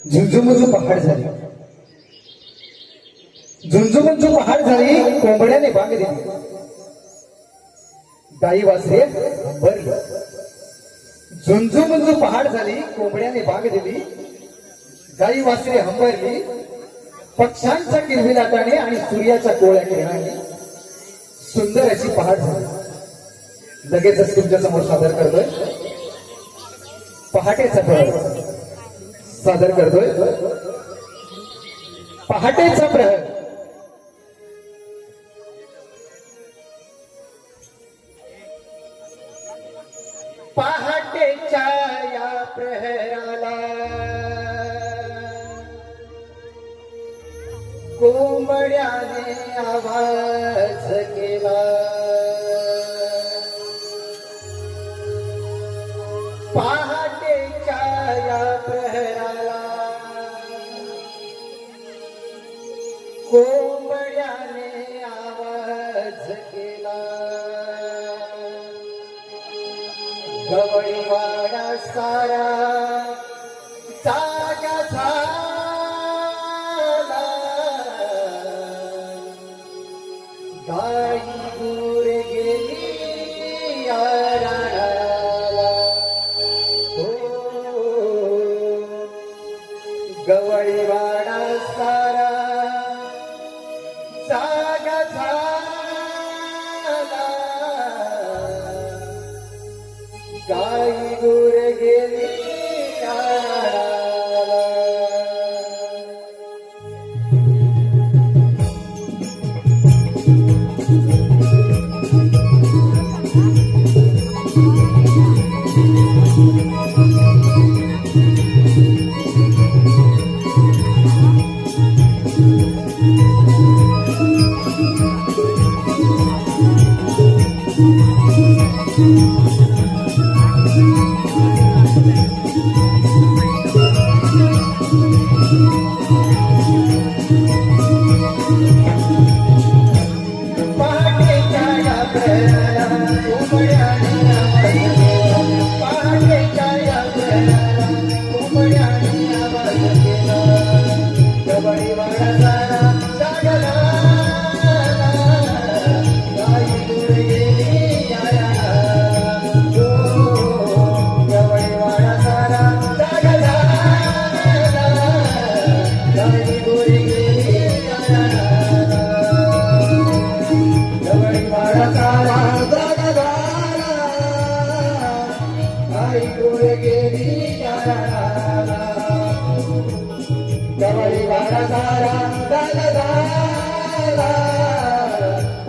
झुंझुमुंजू पहाड झाली, झुंझुमुंजू पहाड झाली, कोंबड्याने बांग दिली, गाई वासरे भरली. झुंझुमुंजू पहाड झाली, कोंबड्याने बांग दिली, गाई वासरे हंबरली, पक्ष्यांच्या किलबिलाटाने आणि सूर्याच्या कोळ्या किरणाने सुंदर अशी पहाड झाली. लगेचच तुमच्या समोर सादर करतोय पहाटेचा प्रहर, सादर करतोय पहाटेचा प्रहर. पहाटेच्या या प्रहराला कोंबड्याने आवाज केला. पहाटेच्या या प्रहराला कोंबड्याने आवाज केला. गवळीवाडा सारा जागा झाला, गाई दूर गेली रानाला. हो गवळीवाडा सारा जागा झाला, गाई दूर गेली रानाला.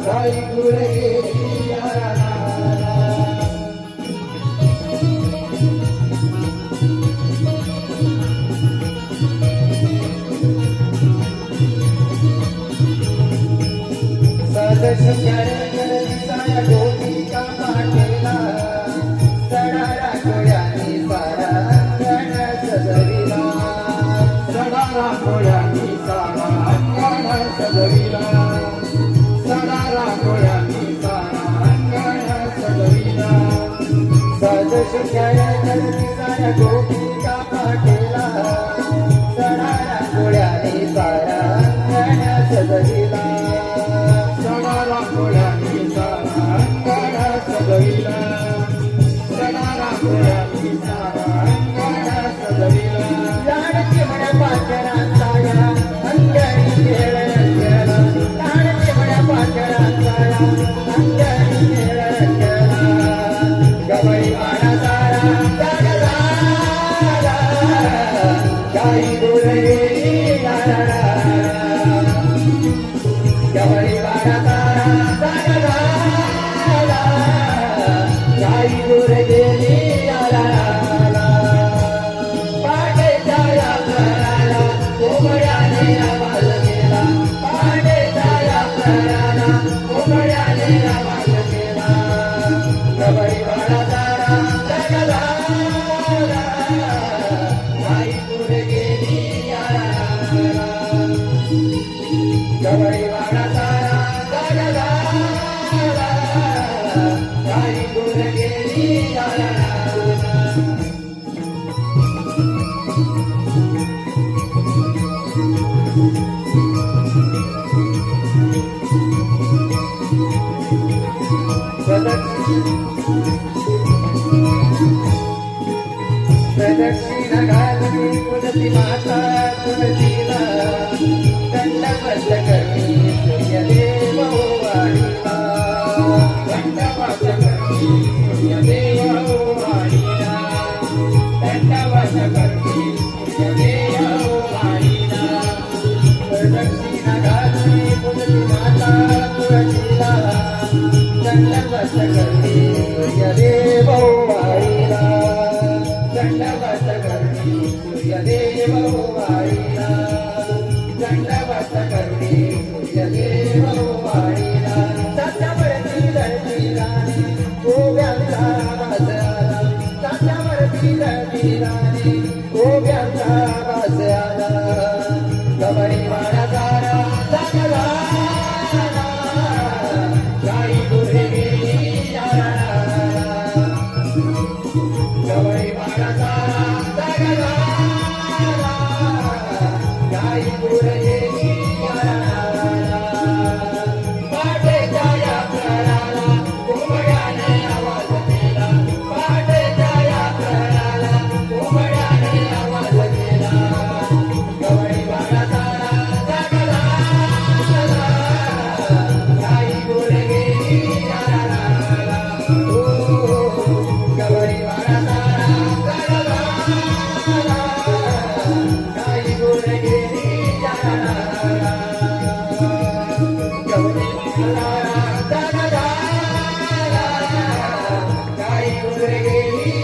Bye. घालवी कुलती माता तुळशीला दंडवत करणी सूर्यदेव वाढीला दंडवत करणी सूर्यदेव वाढीला दंडवत करणी सूर्यदेव वाढीला दक्षिणा घालवी कुलती माता तुळशीला दंडवत करणी सूर्यदेव वाढीला दंडवत करणी सूर्यदेव वाढीला दंडवत करणी सूर्यदेव वाढीला तात्यावरती धरती राणी गोव्यांचा आवाज आला तात्यावरती धरती राणी गोव्यांचा आवाज आला गवळी वाडा तारा जागला गाई गुरे गेली गवळी वाडा तारा जागला गाई गुरे गेली पहाटेच्या यात्राला घुबडाने आवाज दिला पहाटेच्या यात्राला घुबडाने आवाज दिला गवळी वाडा तारा जागला गाई गुरे गेली गवळी वाडा तारा जागला गाई गुरे गेली गवळी वाडा जागला गाई गुरे गेली